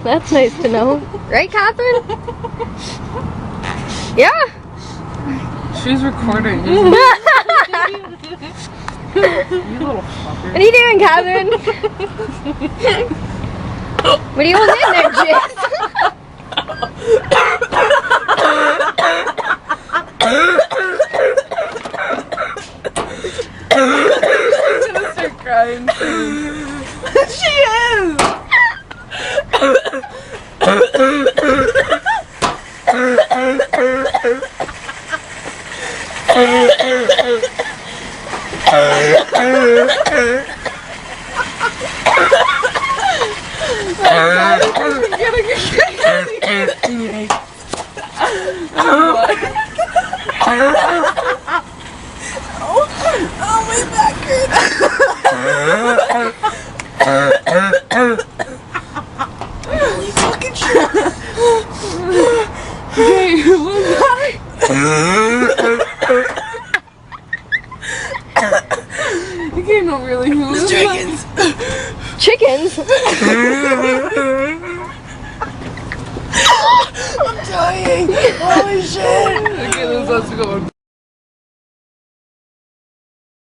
That's nice to know. Right, Catherine? Yeah. She's recording. You little fucker. What are you doing, Catherine? What are you holding in there, Jess? She's gonna start crying soon. She is! Oh, my back hurts. Holy fucking shit. Okay, who was that? Okay, not really. Who was Chickens. Chickens? I'm dying. Holy shit. Okay, this has to go on